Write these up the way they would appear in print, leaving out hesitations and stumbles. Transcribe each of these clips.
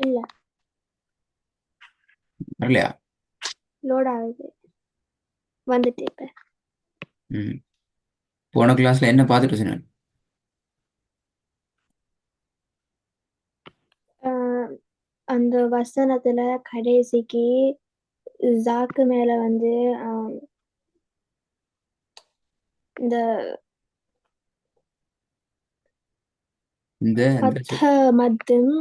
இல்ல. வரலையா? லோட் ஆகுது. வந்துட்டு இப்ப. ம். போன கிளாஸ்ல என்ன பார்த்துட்டு சொன்னேன்? ஆஹ் அந்த வசனத்துல கடைசிக்கு ஜாக்கு மேல வந்து ஆஹ் இந்த இந்த இந்த பத்த மத்தும்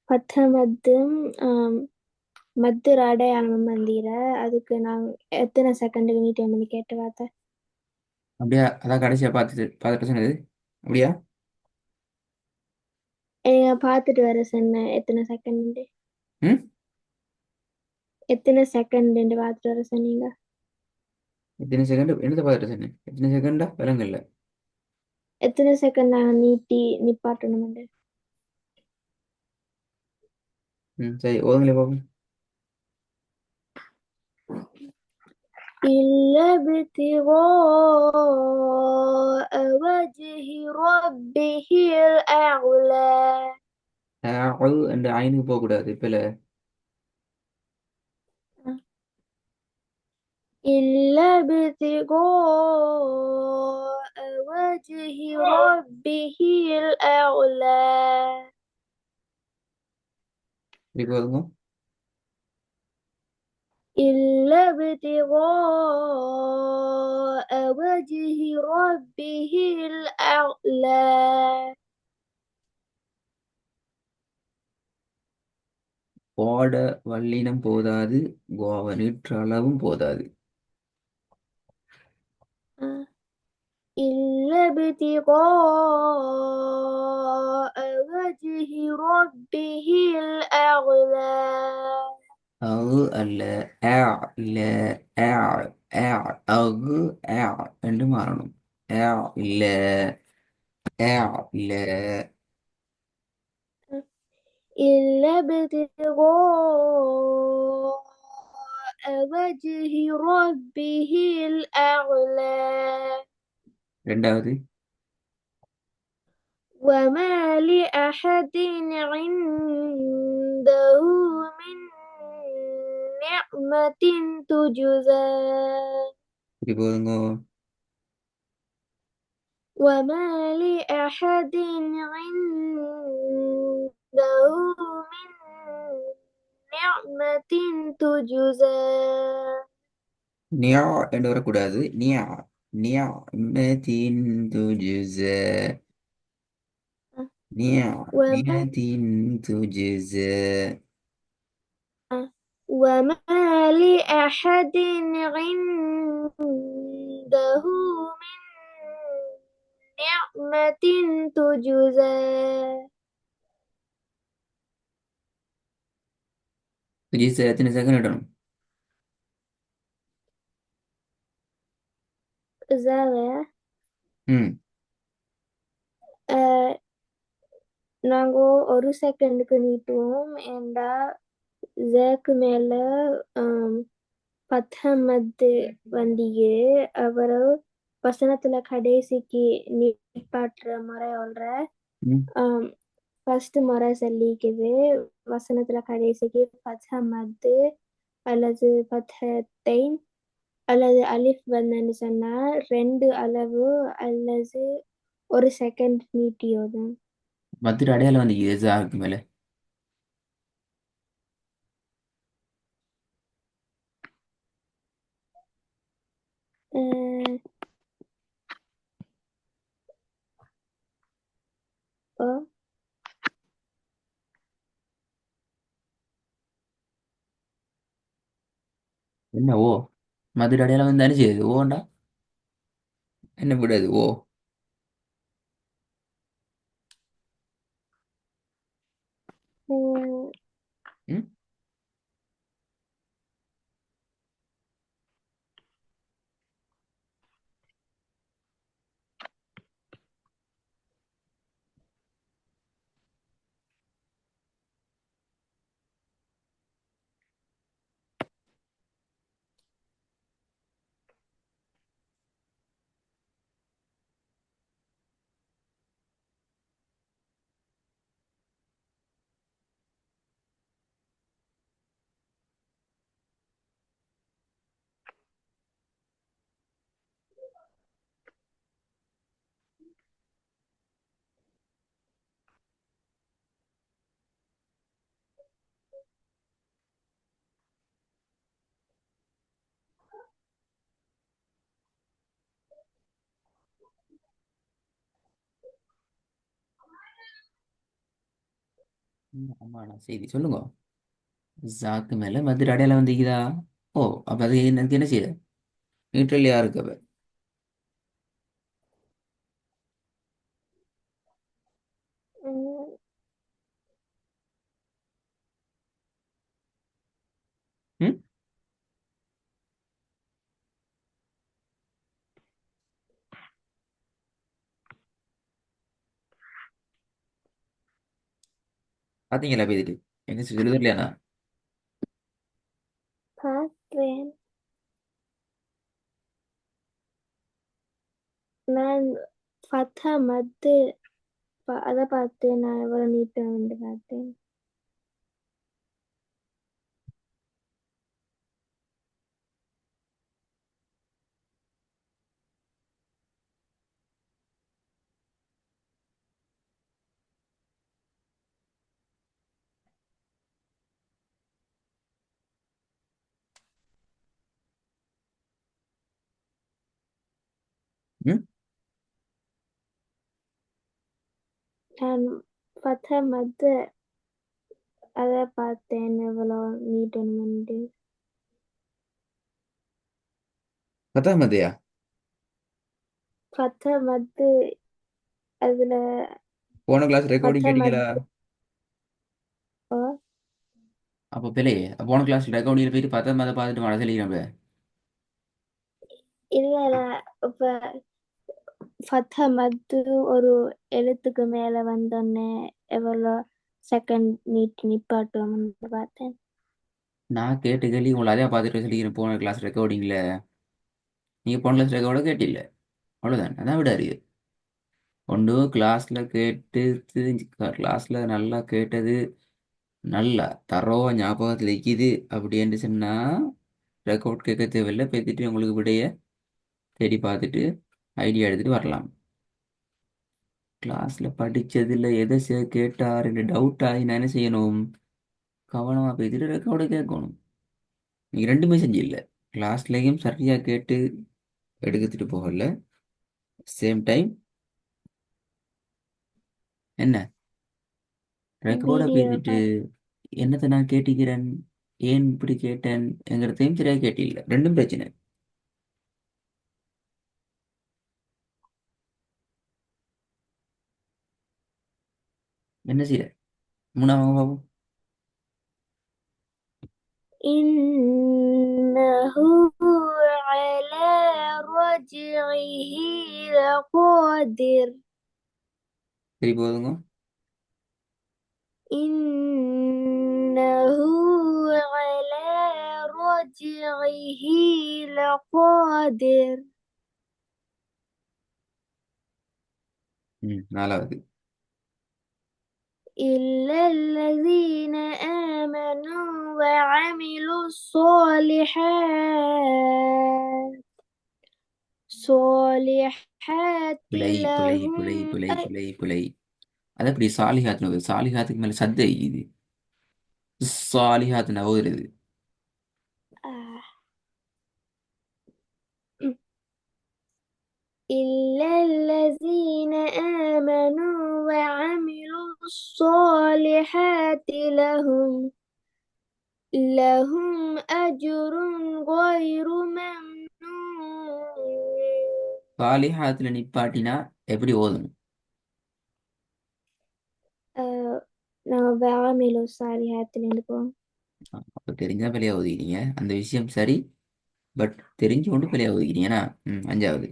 பத்த மத்தும் ஆஹ் மத்து அடையாளம் வந்தீர. அதுக்கு நான் எத்தனை செகண்டுக்கு நீட்டேன் பண்ணி கேட்ட வார்த்தை. அப்படியா? அதான் கடைசியா பார்த்துட்டு சொன்னது. அப்படியா? பார்த்துட்டு வர சொன்னேன் எத்தனை செகண்ட். ம். எத்தனை செகண்ட் பார்த்துட்டு வர சொன்னீங்க. எத்தனை செகண்ட் என்னத்தை பார்த்துட்டு சொன்னேன்? எத்தனை செகண்டா விலங்கல்ல. எத்தனை செகண்ட் நான் நீட்டி நிப்பாட்டணும். ம், சரி, ஓதுங்களே பார்ப்போம். إلا ابتغاء وجه ربه الأعلى. அது அந்த ஐனுக்கு போகக்கூடாது இப்பல. إلا ابتغاء وجه ربه الأعلى. இப்படி போதுங்க. إلا ابتغاء وجه ربه الأعلى. போட வல்லினம் போதாது, கோவனிற்ற அளவும் போதாது. إلا ابتغاء وجه ربه الأعلى. அவு அல்ல, ஆ இல்ல, ஆ ஆ அகு ஆ என்று மாறணும். ஆ இல்ல, ஆ இல்ல. إلا ابتغاء وجه ربه الأعلى. ரெண்டாவது. وما لأحد عنده من نعمة تجزى. இப்படி போதுங்க. وما لأحد عنده من نعمة تجزى. நியா என்று வரக்கூடாது. நியா நியா மதின் துஜுச. நியா وما மதின் துஜுச. وما لأحد عنده من نعمة تجزى. துஜுச எத்தனை செகண்ட் இடணும்? زاوية. ம். நாங்க ஒரு செகண்டுக்கு நீட்டுவோம் ஏண்டா ஜேக்கு மேல ஆம், பத்தொன்பது வண்டியே அவரு வசனத்துல கடைசிக்கு நிப்பாட்டுற முறை சொல்ற. ம். ஃபர்ஸ்ட் முறை சொல்லிக்குது வசனத்துல கடைசிக்கு பத்தொன்பது அல்லது பத்தத்தைன் அல்லது அலிஃப் வந்தன்னு சொன்னா ரெண்டு அளவு அல்லது ஒரு செகண்ட் நீட்டியோதும். மத்திர அடையாளம் வந்து எசாக்கு மேல. அஹ் ஓ, என்ன ஓ? மதுரை அடையாளம் வந்து அனுப்பிச்சது ஓண்டா. என்ன விடாது ஓ. உம், ம். ஆமாண்ணா செய்தி சொல்லுங்க. ஜாக்கு மேல மதுரை அடையாளம் வந்திக்குதா? ஓ, அப்ப அது எனக்கு என்ன செய்யுது? நியூட்ரல் யாருக்கு அப்ப? ம், ம். பாத்தீங்களா பேதிட்டு? எங்க சொல்லுது இல்லையாண்ணா? பார்த்தேன். நான் ஃபத்தா மத்து அதை பார்த்தேன். நான் எவ்வளோ நீட்டாக வந்து பார்த்தேன். ம். நான் ஃபத்தா மத்து அதை பார்த்தேன் எவ்வளோ நீட்டணுமெண்டு. பத்தாம் மதியா? ஃபத்தா மத்து அதில் போன கிளாஸ் ரெக்கார்டிங் ஃபத்தா கேட்டீங்களா? மத்து அப்போ பிள்ளையே போன கிளாஸ் ரெக்கார்டிங் போயிட்டு பத்தாம் மதை பார்த்துட்டு வர சொல்லிக்கிறேன். இல்லை இப்போ ஃபத்தா மத்து ஒரு எழுத்துக்கு மேலே வந்தோடனே எவ்வளோ செகண்ட் நிப்பாட்டுவோம்னு பார்த்தேன். நான் கேட்டு கேள்வி உங்களை அதே பார்த்துட்டு சொல்லிக்கிறேன் போன கிளாஸ் ரெக்கார்டிங்கில். நீங்கள் போன கிளாஸ் ரெக்கார்டோ கேட்டில்ல. அவ்வளோதான், அதான் விட அறியுது. ஒன்று கிளாஸில் கேட்டு கிளாஸில் நல்லா கேட்டது நல்லா தரோவா ஞாபகத்தில் நிற்கிது அப்படின்னு சொன்னால் ரெக்கார்ட் கேட்க தேவையில்லை. பேத்திட்டு உங்களுக்கு விடைய தேடி பார்த்துட்டு ஐடியா எடுத்துகிட்டு வரலாம். கிளாஸில் படித்ததில் எதை கேட்டாருன்னு டவுட் ஆகி நான் என்ன செய்யணும்? கவனமாக பேசிட்டு ரெக்கார்டு கேட்கணும். நீங்கள் ரெண்டுமே செஞ்சில்ல. கிளாஸ்லேயும் சரியாக கேட்டு எடுத்துட்டு போகல. சேம் டைம் என்ன ரெக்கார்டை வீடியோ பேசிட்டு பார்த்து என்னத்தை நான் கேட்டிக்கிறேன், ஏன் இப்படி கேட்டேன் என்கிறதையும் சரியாக கேட்டில்லை. ரெண்டும் பிரச்சனை. என்ன செய்ய மூணாவது பாபு? إنه على رجعه لقادر. சரி போதுங்க. إنه على رجعه لقادر. ம், நாலாவது. إلا الذين آمنوا وعملوا الصالحات பிழை பிழை لهم பிழை பிழை பிழை பிழை. அது அப்படி சாலிஹாத்னு வருது. சாலிஹாத்துக்கு மேலே சத்தை இது. சாலிஹாத் நவுகிறது. آه. إلا الذين آمنوا وعملوا الصالحات لهم أجر غير ممنون. சாலிஹாத்தில் நிப்பாட்டினா எப்படி ஓதணும்? நம்ம وعملوا الصالحات போவோம். அப்போ தெரிஞ்சா பிள்ளையா ஒதுக்கிறீங்க அந்த விஷயம் சரி. பட் தெரிஞ்சு கொண்டு பிள்ளையா ஒதுக்கிறீங்கன்னா அஞ்சாவது.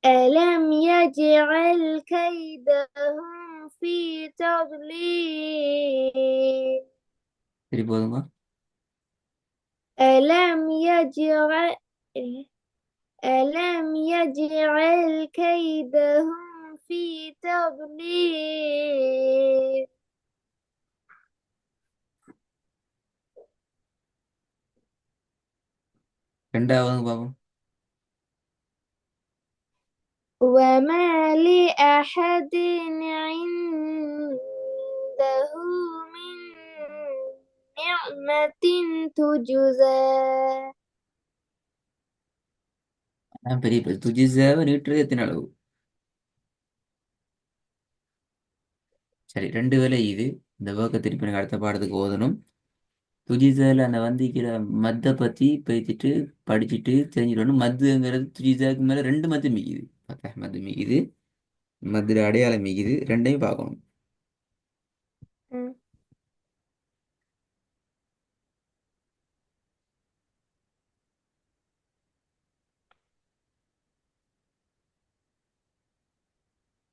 ألم يجعل كيدهم في تضليل. சரி போதுங்க. ألم يجعل ألم يجعل كيدهم في تضليل. ரெண்டாவது பாவம். وما لأحد عنده من نعمة تجزى. அதான் பெரிய பிரச்சனை. துஜி சேவை நீட்டுறது எத்தனை அளவு? சரி, ரெண்டு வேலை இது. இந்த ஒர்க்கை திருப்பி எனக்கு அடுத்த பாடத்துக்கு ஓதணும். துஜிசால அந்த வந்திக்கிற மத்தை பற்றி பேசிட்டு படிச்சுட்டு தெரிஞ்சுக்கணும். மத்துங்கிறது துஜிசாக்கு மேலே ரெண்டு மத்து மிகுது. பார்த்தா மத்து மிகுது, மத்துல அடையாளம் மிகுது, ரெண்டையும் பார்க்கணும்.